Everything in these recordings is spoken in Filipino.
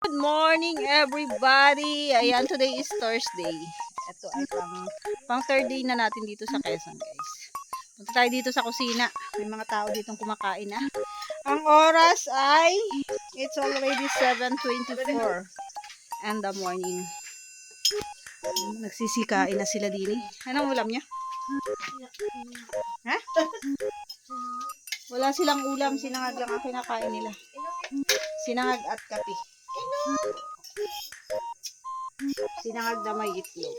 Good morning everybody! Ayan, today is Thursday. Ito ay pang third day na natin dito sa Quezon, guys. Punta tayo dito sa kusina. May mga tao ditong kumakain na. Ang oras ay it's already 7:24 and the morning. Nagsisikain na sila din. Anong ulam niya? Ha? Wala silang ulam, sinangag lang ang kinakain nila. Sinangag at kape. Sinangag na may itlog.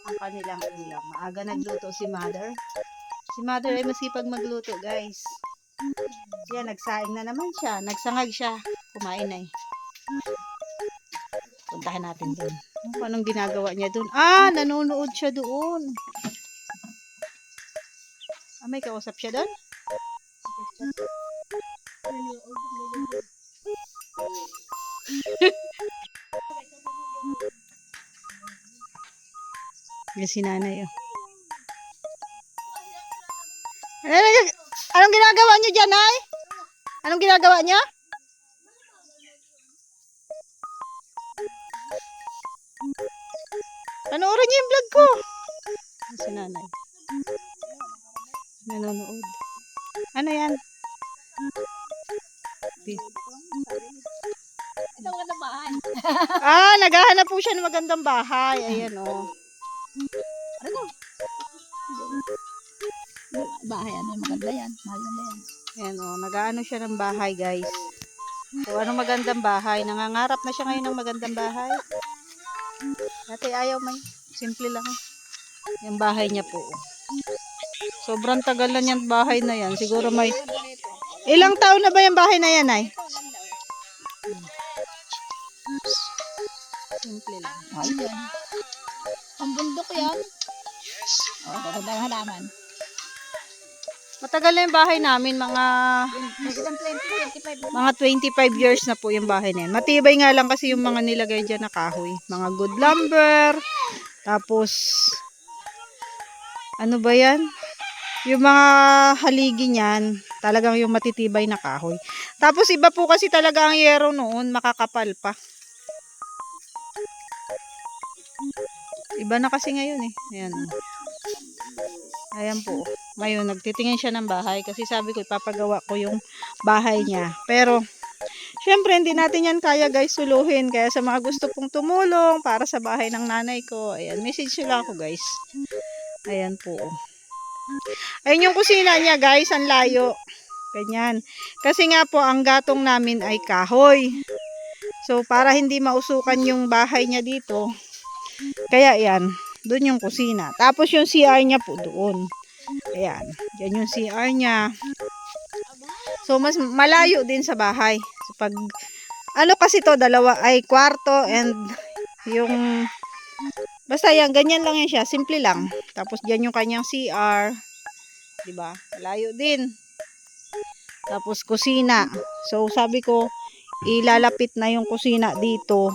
Ang kanilang ulam. Maaga nagluto si Mother. Si Mother ay masipag magluto, guys. Yan, nagsaing na naman siya. Nagsangag siya. Kumain na eh. Puntahan natin doon. Anong ginagawa niya doon? Ah, nanonood siya doon. Ah, may kausap siya doon? Yan si nanay, oh. Anong ginagawa niyo dyan, ay? Anong ginagawa niyo? Panoorin niyo yung vlog ko. Yan si nanay. Nanonood. Ano yan? Ito magandang bahay. Ah, naghahanap po siya ng magandang bahay. Ayan, oh. Ano? Bahay, ano yung maganda yan? Mahal na yan. Ayan, oh. Nag-aano siya ng bahay, guys. So, anong magandang bahay? Nangangarap na siya ngayon ng magandang bahay. Dati ayaw may. Simple lang. Yung bahay niya po. Sobrang tagal na yung bahay na yan. Siguro may... Ilang taon na ba yung bahay na yan, ay? Simple lang. Mahal yan. Ang bundok yan. Magandang halaman. Matagal na yung bahay namin. Mga 25 years na po yung bahay na yan. Matibay nga lang kasi yung mga nilagay dyan na kahoy. Mga good lumber. Tapos, ano ba yan? Yung mga haligi niyan, talagang yung matitibay na kahoy. Tapos iba po kasi talaga ang yero noon, makakapal pa. Iba na kasi ngayon eh. Ayan. Ayan po. Ngayon, nagtitingin siya ng bahay kasi sabi ko, ipapagawa ko yung bahay niya. Pero, syempre, hindi natin yan kaya guys suluhin. Kaya sa mga gusto pong tumulong para sa bahay ng nanay ko, ayan, message nyo lang ako guys. Ayan po. Ayun yung kusina niya guys, ang layo. Ganyan. Kasi nga po, ang gatong namin ay kahoy. So, para hindi mausukan yung bahay niya dito, kaya yan, doon yung kusina. Tapos yung CR niya po doon. Ayan, yan yung CR niya. So, mas malayo din sa bahay. So, pag, ano kasi to, dalawa ay kwarto and yung, basta yan, ganyan lang yan siya, simple lang. Tapos dyan yung kanyang CR. Diba? Malayo din. Tapos kusina. So, sabi ko, ilalapit na yung kusina dito.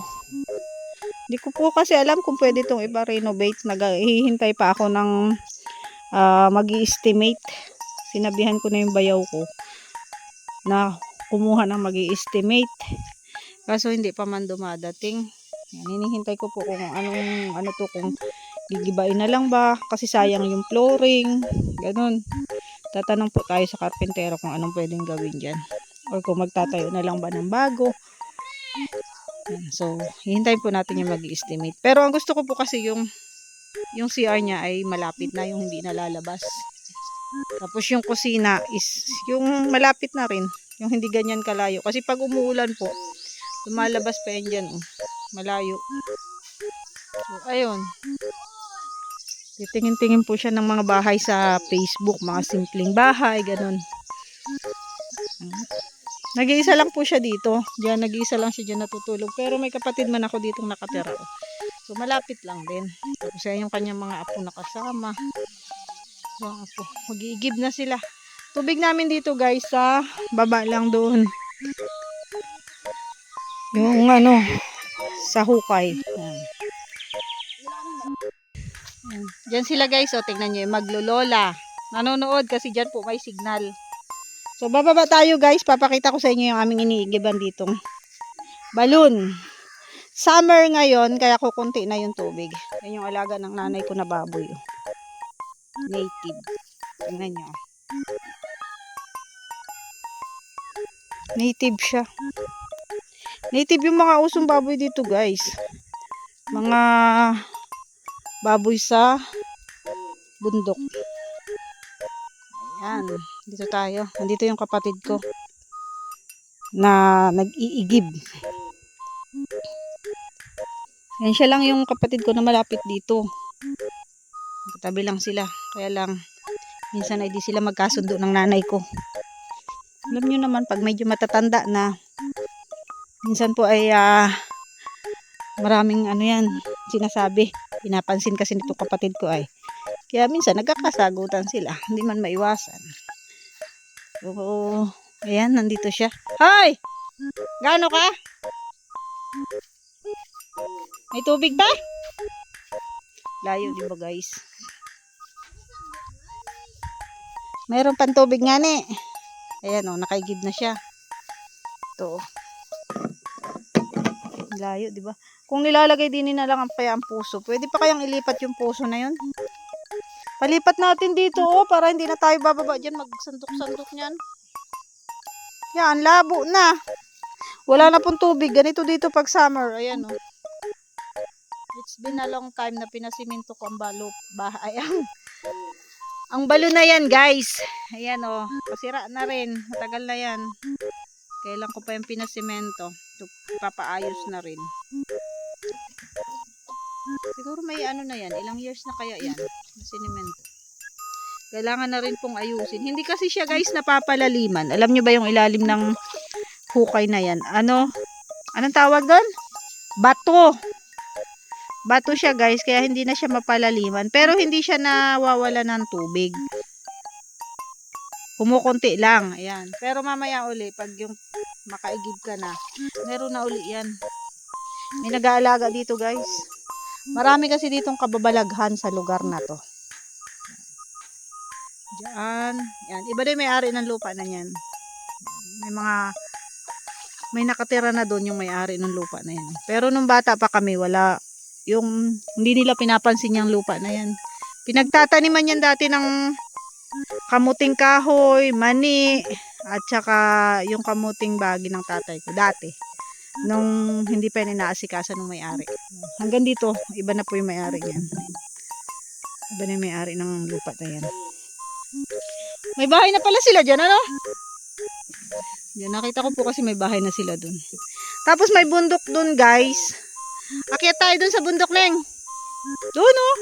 Hindi ko po kasi alam kung pwede itong ipa-renovate. Naghihintay pa ako ng mag-i-estimate. Sinabihan ko na yung bayaw ko na kumuha ng mag-i-estimate. Kaso hindi pa man dumadating. Yan, hinihintay ko po kung ano to, kung gigibain na lang ba. Kasi sayang yung flooring. Ganun. Tatanong po tayo sa karpentero kung anong pwedeng gawin dyan. Or kung magtatayo na lang ba ng bago. So, hihintayin po natin yung mag-i-estimate. Pero ang gusto ko po kasi yung CR niya ay malapit na, yung hindi nalalabas. Tapos yung kusina is yung malapit na rin. Yung hindi ganyan kalayo. Kasi pag umuulan po, lumalabas pa yan dyan. Oh. Malayo. So, ayun. Titingin-tingin po siya ng mga bahay sa Facebook. Mga simpleng bahay, ganun. Nag-iisa lang po siya dito. Diyan, nag-iisa lang siya dyan natutulog. Pero may kapatid man ako ditong nakatira. So, malapit lang din. Tapos yan yung kanyang mga apo nakasama. So, apo, mag-iigib na sila. Tubig namin dito guys sa baba lang doon. Yung ano, sa hukay. Yan. Diyan sila guys, o tingnan nyo, maglolola. Nanonood kasi dyan po may signal. So bababa tayo guys, papakita ko sa inyo yung aming iniigiban ditong balon. Summer ngayon, kaya kukunti na yung tubig. Yan yung alaga ng nanay ko na baboy. Oh. Native. Tingnan nyo. Native siya. Native yung mga usong baboy dito, guys. Mga baboy sa bundok. Ayan. Dito tayo. Nandito yung kapatid ko na nag-iigib. Ayan, siya lang yung kapatid ko na malapit dito. Katabi lang sila. Kaya lang, minsan ay di sila magkasundo ng nanay ko. Alam nyo naman, pag medyo matatanda na, minsan po ay maraming ano yan, sinasabi. Pinapansin kasi nito kapatid ko ay. Kaya minsan nagkakasagutan sila. Hindi man maiwasan. So, ayan, nandito siya. Hoy! Gaano ka? May tubig ba? Layo, di ba guys? Mayroon pang tubig nga ni. Ayan o, nakaigib na siya. Ito o. Layo, di ba? Kung nilalagay din na lang ang puso, pwede pa kayang ilipat yung puso na yun? Palipat natin dito o, para hindi na tayo bababa dyan, magsandok-sandok niyan. Yan, labo na. Wala na pong tubig. Ganito dito pag summer. Ayan o. It's been a long time na pinasiminto ko ang bahay. Ang balo na yan, guys. Ayan o. Pasira na rin. Matagal na yan. Kailan ko pa yung pinasimento. Ipapaayos na rin. Siguro may ano na yan. Ilang years na kaya yan. Sinimento. Kailangan na rin pong ayusin. Hindi kasi siya, guys, napapalaliman. Alam nyo ba yung ilalim ng hukay na yan? Anong tawag doon? Bato. Bato siya, guys, kaya hindi na siya mapalaliman. Pero hindi siya nawawala ng tubig. Kumukunti lang. Ayan. Pero mamaya uli, pag yung makaigib ka na, meron na uli yan. May nag-aalaga dito, guys. Marami kasi ditong kababalaghan sa lugar na to. Diyan. Yan. Iba din may-ari ng lupa na yan. May nakatira na doon yung may-ari ng lupa na yan. Pero nung bata pa kami, wala. Hindi nila pinapansin yung lupa na yan. Pinagtataniman yan dati ng kamuting kahoy, mani, at saka yung kamuting bagi ng tatay ko. Dati. Nung hindi pa inaasikasan ng may-ari. Hanggang dito, iba na po yung may-ari yan. Iba na yung may-ari ng lupa na yan. May bahay na pala sila dyan, ano? Yan, nakita ko po kasi may bahay na sila dun. Tapos may bundok dun, guys. Akyat tayo dun sa bundok, Neng. Doon, oh.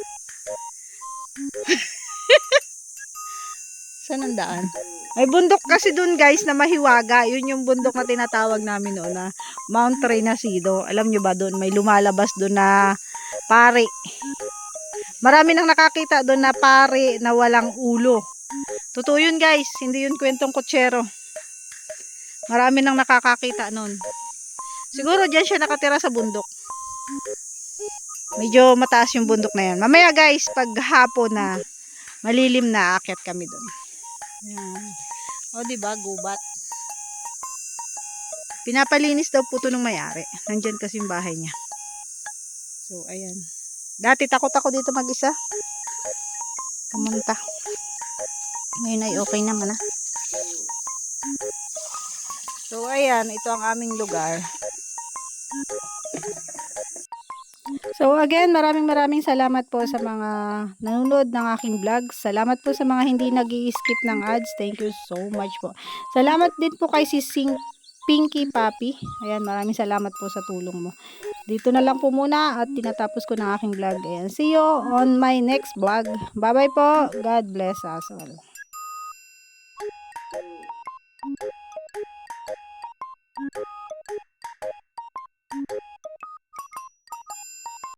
Saan ang daan? May bundok kasi dun, guys, na mahiwaga. Yun yung bundok na tinatawag namin noon na Mount Reynasido. Alam nyo ba dun? May lumalabas dun na pari. Marami nang nakakita dun na pari na walang ulo. Totoo yun, guys. Hindi yun kwentong kutsero. Marami nang nakakakita nun. Siguro dyan siya nakatira sa bundok. Medyo mataas yung bundok na yan. Mamaya, guys, pag hapon na malilim na, aakyat kami dun. Yan. O, diba? Gubat. Pinapalinis daw po ito ng may-ari. Nandyan kasi yung bahay niya. So, ayan. Dati takot ako dito mag-isa. Pumunta. Ngayon ay okay naman, ha. So, ayan. Ito ang aming lugar. So again, maraming salamat po sa mga nanonood ng aking vlog. Salamat po sa mga hindi nag-i-skip ng ads. Thank you so much po. Salamat din po kay si Pinky Papi. Ayan, maraming salamat po sa tulong mo. Dito na lang po muna at tinatapos ko ng aking vlog. Ayan, see you on my next vlog. Bye-bye po. God bless us all.